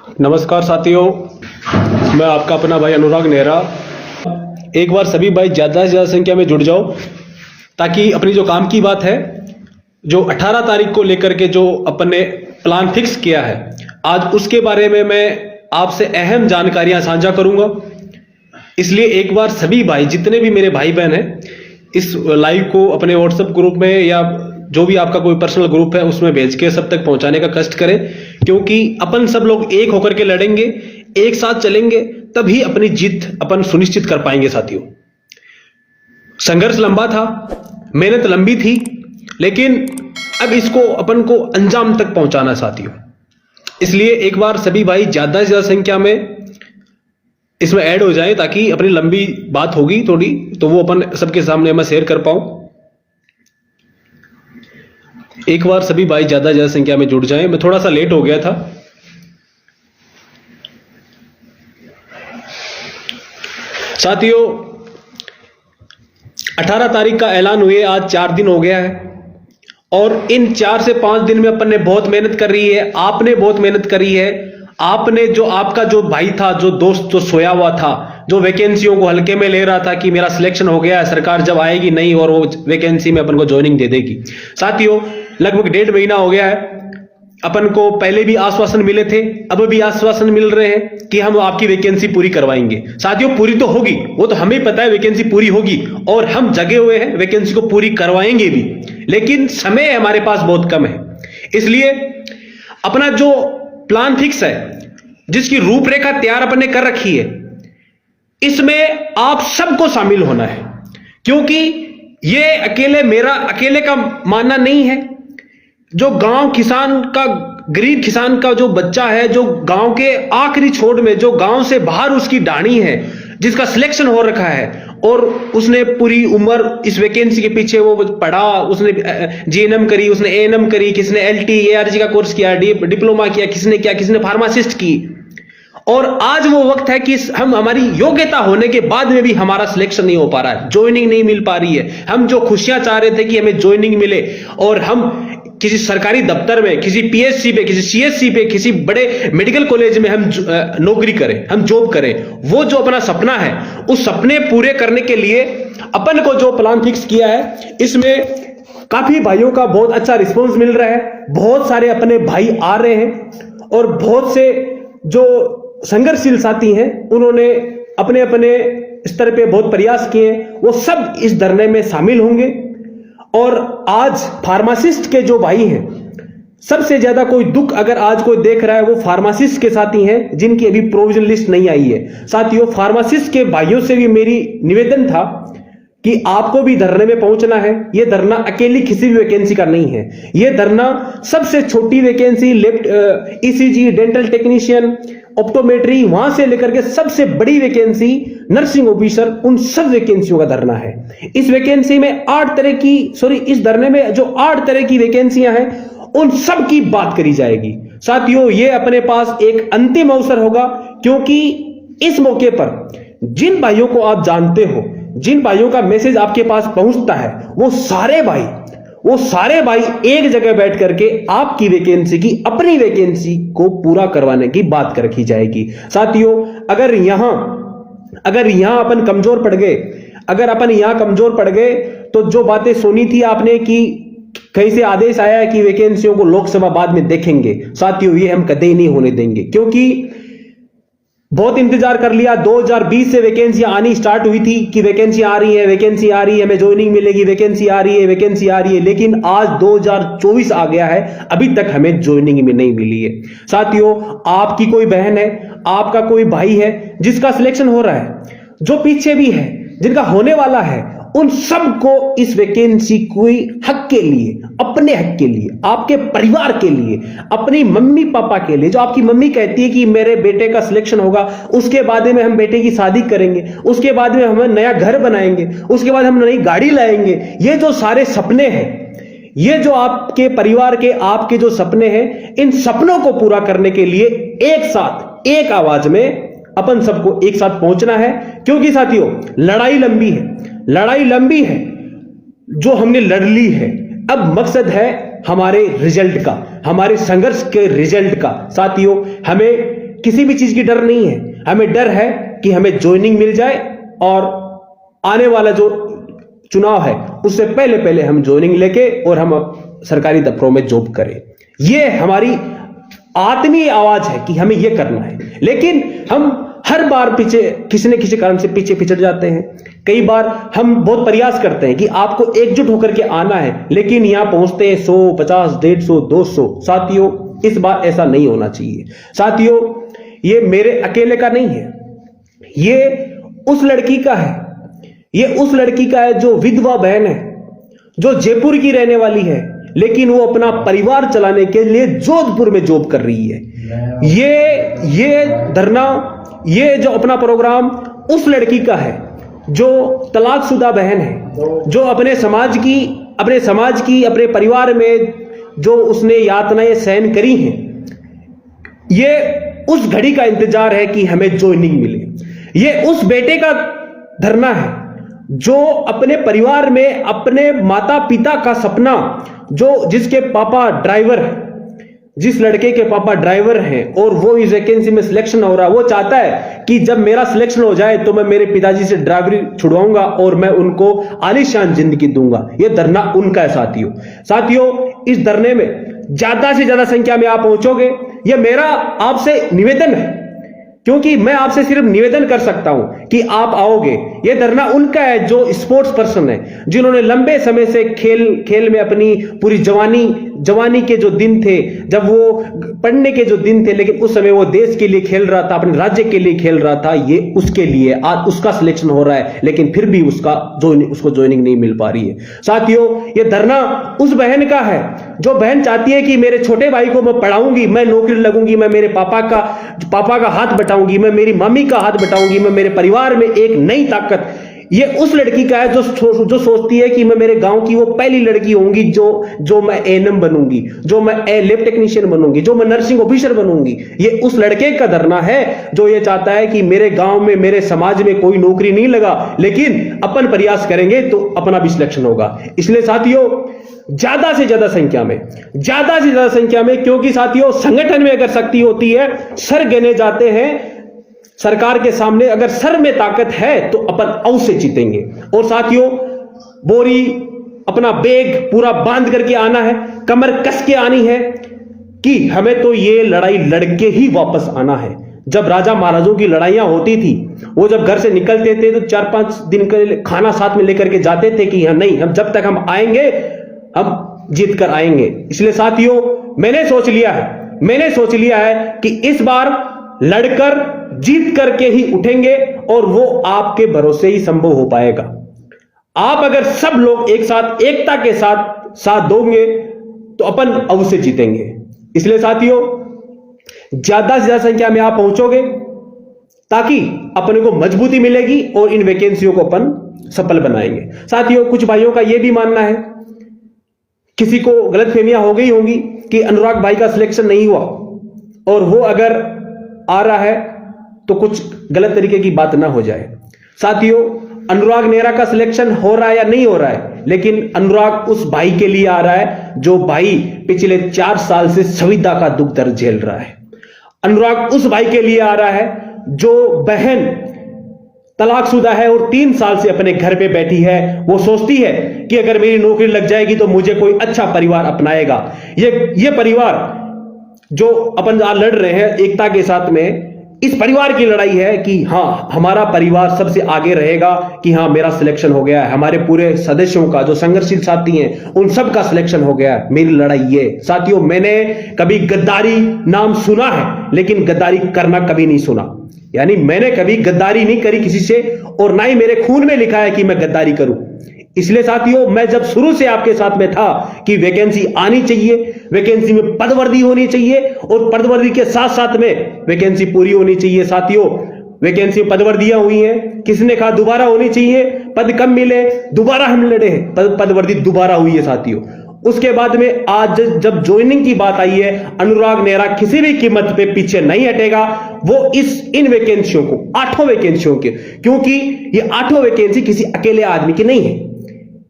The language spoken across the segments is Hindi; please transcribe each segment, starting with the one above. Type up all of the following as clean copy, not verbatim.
नमस्कार साथियों, मैं आपका अपना भाई अनुराग नेहरा। एक बार सभी भाई ज़्यादा से ज़्यादा संख्या में जुड़ जाओ ताकि अपनी जो काम की बात है, जो 18 तारीख को लेकर के जो अपन ने प्लान फिक्स किया है, आज उसके बारे में मैं आपसे अहम जानकारियां साझा करूंगा। इसलिए एक बार सभी भाई, जितने भी मेरे भाई बहन हैं, इस लाइव को अपने व्हाट्सएप ग्रुप में या जो भी आपका कोई पर्सनल ग्रुप है उसमें भेज के सब तक पहुंचाने का कष्ट करें, क्योंकि अपन सब लोग एक होकर के लड़ेंगे, एक साथ चलेंगे, तभी अपनी जीत अपन सुनिश्चित कर पाएंगे। साथियों, संघर्ष लंबा था, मेहनत लंबी थी, लेकिन अब इसको अपन को अंजाम तक पहुंचाना है साथियों। इसलिए एक बार सभी भाई ज्यादा से ज्यादा संख्या में इसमें ऐड हो जाए ताकि अपनी लंबी बात होगी थोड़ी, तो वो अपन सबके सामने मैं शेयर कर पाऊं। एक बार सभी भाई ज्यादा ज्यादा संख्या में जुड़ जाएं। मैं थोड़ा सा लेट हो गया था। साथियों, 18 तारीख का ऐलान हुए आज 4 दिन हो गया है, और इन 4 से 5 दिन में अपन ने बहुत मेहनत करी है, आपने बहुत मेहनत करी है। आपने जो आपका जो भाई था, जो दोस्त जो सोया हुआ था, जो वैकेंसियों को हल्के में ले रहा था कि मेरा सिलेक्शन हो गया है, सरकार जब आएगी नहीं और वो वैकेंसी में अपन को ज्वाइनिंग दे देगी। साथियों, लगभग 1.5 महीना हो गया है। अपन को पहले भी आश्वासन मिले थे, अब भी आश्वासन मिल रहे हैं कि हम आपकी वैकेंसी पूरी करवाएंगे। साथियों, पूरी तो होगी, वो तो हमें पता है, वैकेंसी पूरी होगी और हम जगे हुए हैं, वैकेंसी को पूरी करवाएंगे भी, लेकिन समय हमारे पास बहुत कम है। इसलिए अपना जो प्लान फिक्स है, जिसकी रूपरेखा तैयार अपन ने कर रखी है, इसमें आप सबको शामिल होना है, क्योंकि ये अकेले मेरा अकेले का मानना नहीं है। जो गांव किसान का, गरीब किसान का जो बच्चा है, जो गांव के आखिरी छोर में, जो गांव से बाहर उसकी डाणी है, जिसका सिलेक्शन हो रखा है और उसने पूरी उम्र इस वैकेंसी के पीछे वो पढ़ा, उसने जीएनएम करी, उसने एएनएम करी, किसने एलटी एआरजी का कोर्स किया, डिप्लोमा किया, किसने किया, किसने फार्मासिस्ट की, और आज वो वक्त है कि हम हमारी योग्यता होने के बाद में भी हमारा सिलेक्शन नहीं हो पा रहा है, ज्वाइनिंग नहीं मिल पा रही है। हम जो खुशियां चाह रहे थे कि हमें ज्वाइनिंग मिले और हम किसी सरकारी दफ्तर में, किसी पीएससी पे, किसी सीएससी पे, किसी बड़े मेडिकल कॉलेज में हम नौकरी करें, हम जॉब करें, वो जो अपना सपना है, उस सपने पूरे करने के लिए अपन को जो प्लान फिक्स किया है, इसमें काफी भाइयों का बहुत अच्छा रिस्पॉन्स मिल रहा है। बहुत सारे अपने भाई आ रहे हैं और बहुत से जो संघर्षशील साथी हैं, उन्होंने अपने अपने स्तर पे बहुत प्रयास किए, वो सब इस धरने में शामिल होंगे। और आज फार्मासिस्ट के जो भाई हैं, सबसे ज्यादा कोई दुख अगर आज कोई देख रहा है, वो फार्मासिस्ट के साथी हैं जिनकी अभी प्रोविजन लिस्ट नहीं आई है। साथियों, फार्मासिस्ट के भाइयों से भी मेरी निवेदन था कि आपको भी धरने में पहुंचना है। यह धरना अकेली किसी भी वैकेंसी का नहीं है, यह धरना सबसे छोटी vacancy, left ECG, dental technician, optometry, वहां से लेकर के सबसे बड़ी वैकेंसी नर्सिंग ऑफिसर, उन सब वैकेंसियों का धरना है। इस वैकेंसी में इस धरने में जो 8 तरह की वैकेंसियां हैं, उन सब की बात करी जाएगी। साथियों, ये अपने पास एक अंतिम अवसर होगा, क्योंकि इस मौके पर जिन भाइयों को आप जानते हो, जिन भाइयों का मैसेज आपके पास पहुंचता है, वो सारे भाई एक जगह बैठ करके आपकी वैकेंसी की, अपनी वैकेंसी को पूरा करवाने की बात कर रखी जाएगी। साथियों, अगर यहां अपन कमजोर पड़ गए, तो जो बातें सुनी थी आपने कि कहीं से आदेश आया है कि वैकेंसियों को लोकसभा बाद में देखेंगे, साथियों, ये हम कतई नहीं होने देंगे, क्योंकि बहुत इंतजार कर लिया। 2020 से वैकेंसियां आनी स्टार्ट हुई थी कि वैकेंसी आ रही है, हमें ज्वाइनिंग मिलेगी, वैकेंसी आ रही है, लेकिन आज 2024 आ गया है, अभी तक हमें ज्वाइनिंग में नहीं मिली है। साथियों, आपकी कोई बहन है, आपका कोई भाई है जिसका सिलेक्शन हो रहा है, जो पीछे भी है, जिनका होने वाला है, उन सबको इस वैकेंसी कोई हक के लिए, अपने हक के लिए, आपके परिवार के लिए, अपनी मम्मी पापा के लिए, जो आपकी मम्मी कहती है कि मेरे बेटे का सिलेक्शन होगा, उसके बाद में हम बेटे की शादी करेंगे, उसके बाद में हम नया घर बनाएंगे, उसके बाद हम नई गाड़ी लाएंगे, ये जो सारे सपने हैं, ये जो आपके परिवार के, आपके जो सपने हैं, इन सपनों को पूरा करने के लिए एक साथ, एक आवाज में अपन सबको एक साथ पहुंचना है। क्योंकि साथियों, लड़ाई लंबी है जो हमने लड़ ली है। अब मकसद है हमारे रिजल्ट का, हमारे संघर्ष के रिजल्ट का। साथियों, हमें किसी भी चीज की डर नहीं है, हमें डर है कि हमें ज्वाइनिंग मिल जाए और आने वाला जो चुनाव है उससे पहले पहले हम ज्वाइनिंग लेके और हम सरकारी दफ्तरों में जॉब करें। यह हमारी आत्मीय आवाज है कि हमें यह करना है। लेकिन हम हर बार पीछे किसी न किसी कारण से पीछे पिछड़ जाते हैं। कई बार हम बहुत प्रयास करते हैं कि आपको एकजुट होकर के आना है, लेकिन यहां पहुंचते हैं 100, 50, 150, 200। साथियों, इस बार ऐसा नहीं होना चाहिए। साथियों, ये मेरे अकेले का नहीं है, ये उस लड़की का है, ये उस लड़की का है जो विधवा बहन है, जो जयपुर की रहने वाली है, लेकिन वो अपना परिवार चलाने के लिए जोधपुर में जॉब कर रही है। ये धरना, ये जो अपना प्रोग्राम उस लड़की का है जो तलाकशुदा बहन है, जो अपने समाज की अपने परिवार में जो उसने यातनाएं सहन करी हैं। ये उस घड़ी का इंतजार है कि हमें ज्वाइनिंग मिले। ये उस बेटे का धरना है जो अपने परिवार में अपने माता पिता का सपना, जो जिसके पापा ड्राइवर हैं, जिस लड़के के पापा ड्राइवर हैं और वो इस वैकेंसी में सिलेक्शन हो रहा है, वो चाहता है कि जब मेरा सिलेक्शन हो जाए तो मैं मेरे पिताजी से ड्राइवरी छुड़वाऊंगा और मैं उनको आलीशान जिंदगी दूंगा। ये धरना उनका है। साथियों, इस धरने में ज्यादा से ज्यादा संख्या में आप पहुंचोगे, ये मेरा आपसे निवेदन है, क्योंकि मैं आपसे सिर्फ निवेदन कर सकता हूं कि आप आओगे। यह धरना उनका है जो स्पोर्ट्स पर्सन है, जिन्होंने लंबे समय से खेल में अपनी पूरी जवानी के जो दिन थे, जब वो पढ़ने के जो दिन थे, लेकिन उस समय वो देश के लिए खेल रहा था, अपने राज्य के लिए खेल रहा था। ये उसके लिए आज उसका सिलेक्शन हो रहा है, लेकिन फिर भी उसको ज्वाइनिंग नहीं मिल पा रही है। साथियों, ये धरना उस बहन का है जो बहन चाहती है कि मेरे छोटे भाई को मैं पढ़ाऊंगी, मैं नौकरी लगूंगी, मैं मेरे पापा का हाथ बटाऊंगी, मैं मेरी मम्मी का हाथ बटाऊंगी, मैं मेरे परिवार में एक नई ताकत। ये उस लड़की का है जो सोचती है कि मैं मेरे गांव की वो पहली लड़की होंगी जो मैं एएनएम बनूंगी, जो मैं लैब टेक्नीशियन बनूंगी, जो मैं नर्सिंग ऑफिसर बनूंगी। ये उस लड़के का धरना है जो ये चाहता है कि मेरे गांव में, मेरे समाज में कोई नौकरी नहीं लगा, लेकिन अपन प्रयास करेंगे तो अपना भी सिलेक्शन होगा। इसलिए साथियों, ज्यादा से ज्यादा संख्या में, क्योंकि साथियों, संगठन में अगर शक्ति होती है, सर गिने जाते हैं सरकार के सामने। अगर सर में ताकत है तो अपन अवश्य जीतेंगे। और साथियों, बोरी अपना बैग पूरा बांध करके आना है, कमर कस के आनी है कि हमें तो ये लड़ाई लड़के ही वापस आना है। जब राजा महाराजों की लड़ाइयां होती थी, वो जब घर से निकलते थे तो 4-5 दिन का खाना साथ में लेकर के जाते थे कि नहीं, हम जब तक हम आएंगे हम जीत कर आएंगे। इसलिए साथियों, मैंने सोच लिया है कि इस बार लड़कर जीत करके ही उठेंगे और वो आपके भरोसे ही संभव हो पाएगा। आप अगर सब लोग एक साथ, एकता के साथ दोगे तो अपन अवश्य जीतेंगे। इसलिए साथियों, ज्यादा से ज्यादा संख्या में आप पहुंचोगे ताकि अपने को मजबूती मिलेगी और इन वैकेंसियों को अपन सफल बनाएंगे। साथियों, कुछ भाइयों का यह भी मानना है, किसी को गलतफहमियां हो गई होंगी कि अनुराग भाई का सिलेक्शन नहीं हुआ और वो अगर आ रहा है तो कुछ गलत तरीके की बात ना हो जाए। साथियों, अनुराग नेहरा का सिलेक्शन हो रहा है या नहीं हो रहा है, लेकिन अनुराग उस भाई के लिए आ रहा है जो भाई पिछले 4 साल से संविदा का दुख दर्द झेल रहा है। अनुराग उस भाई के लिए आ रहा है जो बहन तलाकशुदा है और 3 साल से अपने घर पे बैठी है। वो सोचती है कि अगर मेरी नौकरी लग जाएगी तो मुझे कोई अच्छा परिवार अपनाएगा। ये परिवार जो अपन लड़ रहे हैं एकता के साथ में, इस परिवार की लड़ाई है कि हाँ, हमारा परिवार सबसे आगे रहेगा कि हाँ, मेरा सिलेक्शन हो गया है, हमारे पूरे सदस्यों का जो संघर्षशील साथी हैं उन सब का सिलेक्शन हो गया है। मेरी लड़ाई ये। साथियों, मैंने कभी गद्दारी नाम सुना है, लेकिन गद्दारी करना कभी नहीं सुना। यानी मैंने कभी गद्दारी नहीं करी किसी से, और ना ही मेरे खून में लिखा है कि मैं गद्दारी करूं। इसलिए साथियों, मैं जब शुरू से आपके साथ में था कि वैकेंसी आनी चाहिए, वैकेंसी में पदवर्दी होनी चाहिए और पदवर्दी के साथ साथ में वैकेंसी पूरी होनी चाहिए। साथियों, वैकेंसी पदवर्दियां हुई हैं, किसने कहा दोबारा होनी चाहिए, पद कम मिले, दोबारा हम लड़े, पदवर्दी दोबारा हुई है। साथियों, उसके बाद में आज जब ज्वाइनिंग की बात आई है, अनुराग नेहरा किसी भी कीमत पे पीछे नहीं हटेगा। वो इन वैकेंसियों को, 8 वैकेंसियों के, क्योंकि ये 8 वैकेंसी किसी अकेले आदमी की नहीं है,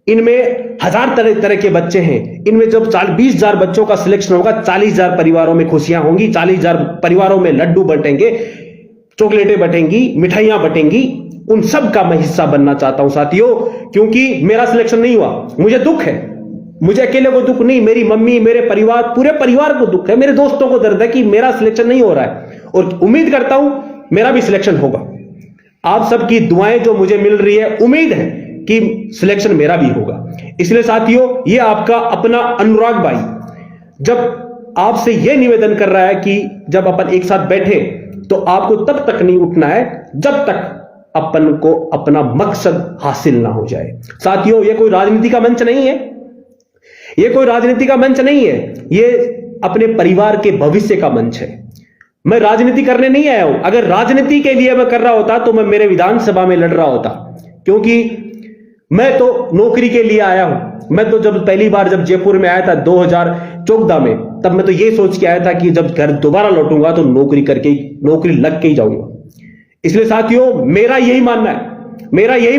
इनमें हजार तरह तरह के बच्चे हैं। इनमें जब 20,000 बच्चों का सिलेक्शन होगा, 40,000 परिवारों में खुशियां होंगी, 40,000 परिवारों में लड्डू बटेंगे, चॉकलेटें बटेंगी, मिठाइयां बटेंगी। उन सब का मैं हिस्सा बनना चाहता हूं साथियों, क्योंकि मेरा सिलेक्शन नहीं हुआ, मुझे दुख है। मुझे अकेले को दुख नहीं, मेरी मम्मी, मेरे परिवार, पूरे परिवार को दुख है, मेरे दोस्तों को दर्द है कि मेरा सिलेक्शन नहीं हो रहा है, और उम्मीद करता हूं मेरा भी सिलेक्शन होगा। आप सबकी दुआएं जो मुझे मिल रही है, उम्मीद है कि सिलेक्शन मेरा भी होगा। इसलिए साथियों, ये आपका अपना अनुराग भाई जब आपसे यह निवेदन कर रहा है कि जब अपन एक साथ बैठे तो आपको तब तक नहीं उठना है जब तक अपन को अपना मकसद हासिल ना हो जाए। साथियों, यह कोई राजनीति का मंच नहीं है, यह कोई राजनीति का मंच नहीं है, यह अपने परिवार के भविष्य का मंच है। मैं राजनीति करने नहीं आया हूं। अगर राजनीति के लिए मैं कर रहा होता तो मैं मेरे विधानसभा में लड़ रहा होता, क्योंकि मैं तो नौकरी के लिए आया हूं। मैं तो जब पहली बार जब जयपुर में आया था 2014 में, तब मैं तो ये सोच के आया था कि जब घर दोबारा लौटूंगा तो नौकरी करके, नौकरी लग के ही जाऊंगा। इसलिए साथियों, मेरा यही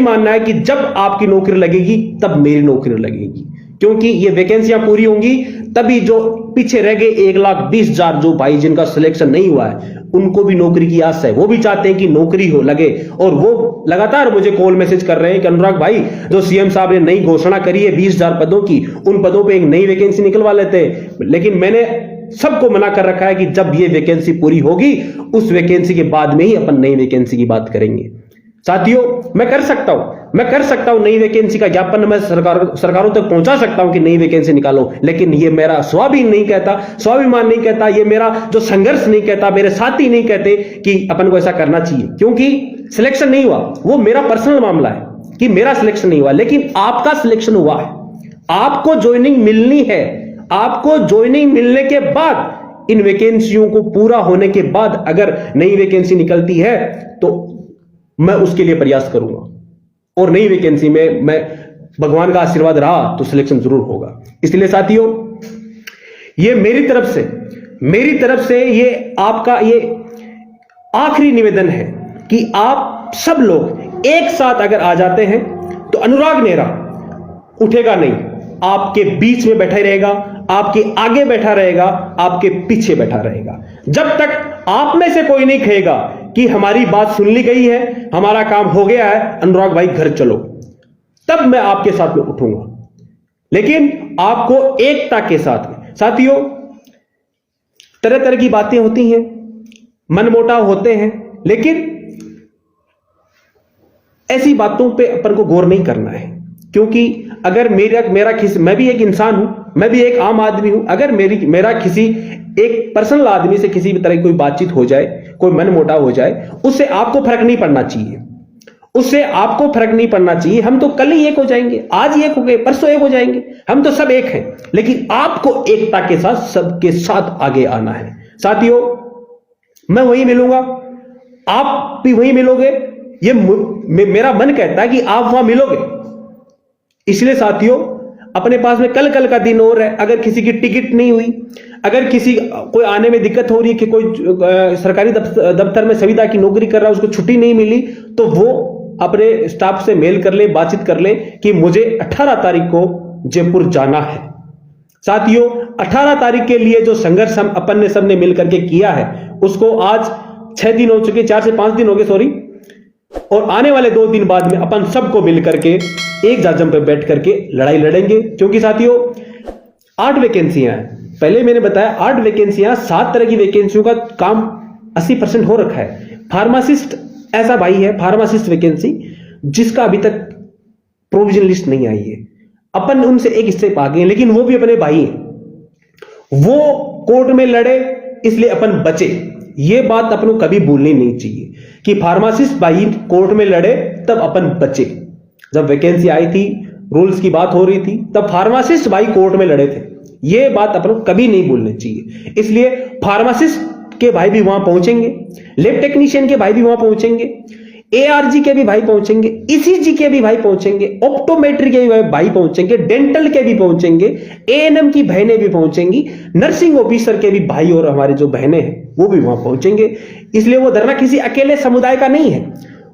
मानना है कि जब आपकी नौकरी लगेगी तब मेरी नौकरी लगेगी, क्योंकि ये वैकेंसियां पूरी होंगी तभी जो पीछे रह गए 1,20,000 जो भाई जिनका सिलेक्शन नहीं हुआ है, उनको भी नौकरी की आस है। वो भी चाहते हैं कि नौकरी हो लगे, और वो लगातार मुझे कॉल मैसेज कर रहे हैं कि अनुराग भाई, जो सीएम साहब ने नई घोषणा करी है 20,000 पदों की, उन पदों पे एक नई वैकेंसी निकलवा लेते हैं। लेकिन मैंने सबको मना कर रखा है कि जब ये वैकेंसी पूरी होगी उस वैकेंसी के बाद में ही अपन नई वैकेंसी की बात करेंगे। साथियों, मैं कर सकता हूं नई वैकेंसी का ज्ञापन मैं सरकारों तक पहुंचा सकता हूं कि नई वैकेंसी निकालो, लेकिन ये मेरा स्वाभिमान नहीं कहता, ये मेरा जो संघर्ष नहीं कहता, मेरे साथी नहीं कहते कि अपन को ऐसा करना चाहिए, क्योंकि सिलेक्शन नहीं हुआ। वो मेरा पर्सनल मामला है कि मेरा सिलेक्शन नहीं हुआ, लेकिन आपका सिलेक्शन हुआ है। आपको ज्वाइनिंग मिलनी है। आपको ज्वाइनिंग मिलने के बाद, इन वैकेंसियों को पूरा होने के बाद अगर नई वैकेंसी निकलती है तो मैं उसके लिए प्रयास करूंगा, और नई वैकेंसी में मैं, भगवान का आशीर्वाद रहा तो सिलेक्शन जरूर होगा। इसलिए साथियों, ये मेरी तरफ से ये आपका ये आखिरी निवेदन है कि आप सब लोग एक साथ अगर आ जाते हैं तो अनुराग नेहरा उठेगा नहीं, आपके बीच में बैठा रहेगा, आपके आगे बैठा रहेगा, आपके पीछे बैठा रहेगा। जब तक आप में से कोई नहीं कहेगा कि हमारी बात सुन ली गई है, हमारा काम हो गया है, अनुराग भाई घर चलो, तब मैं आपके साथ में उठूंगा। लेकिन आपको एकता के साथ में, साथियों, तरह तरह की बातें होती हैं, मनमुटाव होते हैं, लेकिन ऐसी बातों पे अपन को गौर नहीं करना है, क्योंकि अगर मैं भी एक इंसान हूं, मैं भी एक आम आदमी हूं। अगर मेरा किसी एक पर्सनल आदमी से किसी भी तरह की कोई बातचीत हो जाए, कोई मनमुटाव हो जाए, उससे आपको फर्क नहीं पड़ना चाहिए। हम तो कल ही एक हो जाएंगे, आज ही एक हो गए, परसों एक हो जाएंगे, हम तो सब एक हैं। लेकिन आपको एकता के साथ सबके साथ आगे आना है। साथियों, मैं वहीं मिलूंगा, आप भी वहीं मिलोगे, ये मेरा मन कहता है कि आप वहां मिलोगे। इसलिए साथियों, अपने पास में कल का दिन और है। अगर किसी की टिकट नहीं हुई, अगर कोई आने में दिक्कत हो रही है कि कोई सरकारी दफ्तर में संविदा की नौकरी कर रहा है, उसको छुट्टी नहीं मिली, तो वो अपने स्टाफ से मेल कर ले, बातचीत कर ले कि मुझे 18 तारीख को जयपुर जाना है। साथियों, 18 तारीख के लिए जो संघर्ष हम अपन ने सबने मिलकर के किया है, उसको आज 6 दिन हो चुके, 4 से 5 दिन हो गए, सॉरी, और आने वाले 2 दिन बाद में अपन सबको मिलकर के एक जाजम पे बैठ करके लड़ाई लड़ेंगे। क्योंकि साथियों, 8 वैकेंसियां हैं, पहले मैंने बताया 8 वैकेंसियां, 7 तरह की वैकेंसियों का काम 80% हो रखा है। फार्मासिस्ट ऐसा भाई है, फार्मासिस्ट वैकेंसी जिसका अभी तक प्रोविजन लिस्ट नहीं आई है। अपन उनसे एक स्टेप आगे हैं, लेकिन वो भी अपने भाई हैं। वो कोर्ट में लड़े इसलिए अपन बचे। ये बात अपन को कभी भूलनी नहीं चाहिए कि फार्मासिस्ट भाई कोर्ट में लड़े तब अपन बचे। जब वैकेंसी आई थी, रूल्स की बात हो रही थी, तब फार्मासिस्ट भाई कोर्ट में लड़े थे। ये बात अपन को कभी नहीं भूलनी चाहिए। इसलिए फार्मासिस्ट के भाई भी वहां पहुंचेंगे, लैब टेक्नीशियन के भाई भी वहां पहुंचेंगे, एआरजी के भी भाई पहुंचेंगे, ईसीजी के भी भाई पहुंचेंगे, ऑप्टोमेट्री के भी भाई पहुंचेंगे, डेंटल के भी पहुंचेंगे, एएनएम की बहनें भी पहुंचेंगी, नर्सिंग ऑफिसर के भी भाई और हमारे जो बहनें हैं वो भी वहां पहुंचेंगे। इसलिए वो धरना किसी अकेले समुदाय का नहीं है,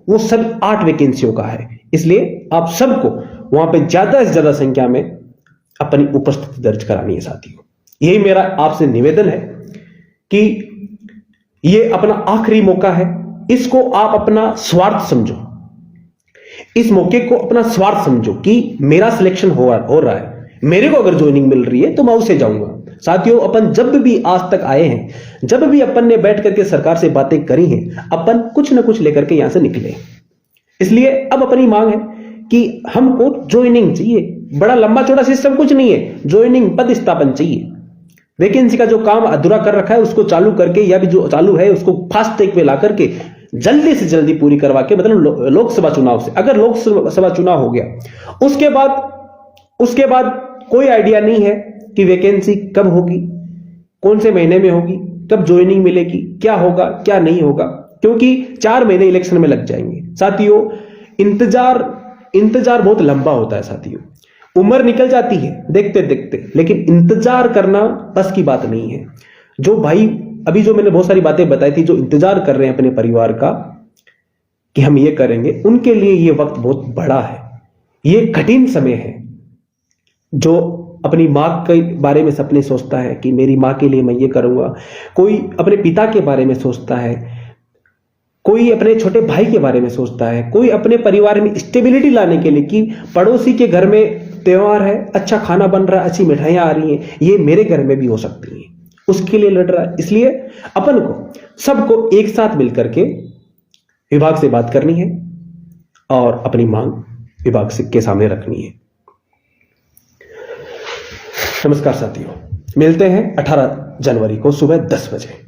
वो सब 8 वैकेंसियों का है। इसलिए आप सबको वहां पे ज्यादा से ज्यादा संख्या में अपनी उपस्थिति दर्ज करानी है साथियों। यही मेरा आपसे निवेदन है कि ये अपना आखिरी मौका है, इसको आप अपना स्वार्थ समझो, इस मौके को अपना स्वार्थ समझो कि मेरा सिलेक्शन हो रहा है, मेरे को अगर ज्वाइनिंग मिल रही है तो मैं उसे जाऊंगा। साथियों, अपन जब भी आज तक आए हैं, जब भी अपन ने बैठ करके सरकार से बातें करी हैं, अपन कुछ ना कुछ लेकर के यहां से निकले। इसलिए अब अपनी मांग है कि हमको ज्वाइनिंग चाहिए। बड़ा लंबा चौड़ा सिस्टम कुछ नहीं है, ज्वाइनिंग पद स्थापन चाहिए। वैकेंसी का जो काम अधूरा कर रखा है उसको चालू करके, या भी जो चालू है उसको फास्ट ट्रैक पे ला करके जल्दी से जल्दी पूरी करवा के, मतलब लोकसभा चुनाव से, अगर लोकसभा चुनाव हो गया उसके बाद कोई आइडिया नहीं है कि वैकेंसी कब होगी, कौन से महीने में होगी, कब ज्वाइनिंग मिलेगी, क्या होगा क्या नहीं होगा, क्योंकि 4 महीने इलेक्शन में लग जाएंगे। साथियों, इंतजार बहुत लंबा होता है साथियों, उम्र निकल जाती है देखते देखते, लेकिन इंतजार करना बस की बात नहीं है। जो भाई अभी जो मैंने बहुत सारी बातें बताई थी, जो इंतजार कर रहे हैं अपने परिवार का कि हम ये करेंगे, उनके लिए ये वक्त बहुत बड़ा है, ये कठिन समय है। जो अपनी माँ के बारे में सपने सोचता है कि मेरी माँ के लिए मैं ये करूंगा, कोई अपने पिता के बारे में सोचता है, कोई अपने छोटे भाई के बारे में सोचता है, कोई अपने परिवार में स्टेबिलिटी लाने के लिए कि पड़ोसी के घर में त्योहार है, अच्छा खाना बन रहा है, अच्छी मिठाइयां आ रही हैं, ये मेरे घर में भी हो सकती हैं, उसके लिए लड़ रहा है। इसलिए अपन को सबको एक साथ मिलकर के विभाग से बात करनी है और अपनी मांग विभाग के सामने रखनी है। नमस्कार साथियों, मिलते हैं 18 जनवरी को सुबह 10 बजे।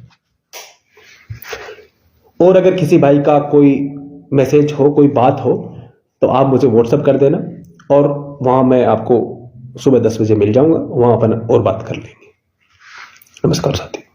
और अगर किसी भाई का कोई मैसेज हो, कोई बात हो, तो आप मुझे व्हाट्सएप कर देना और वहां मैं आपको सुबह 10 बजे मिल जाऊंगा, वहां अपन और बात कर लेंगे। नमस्कार साथियों।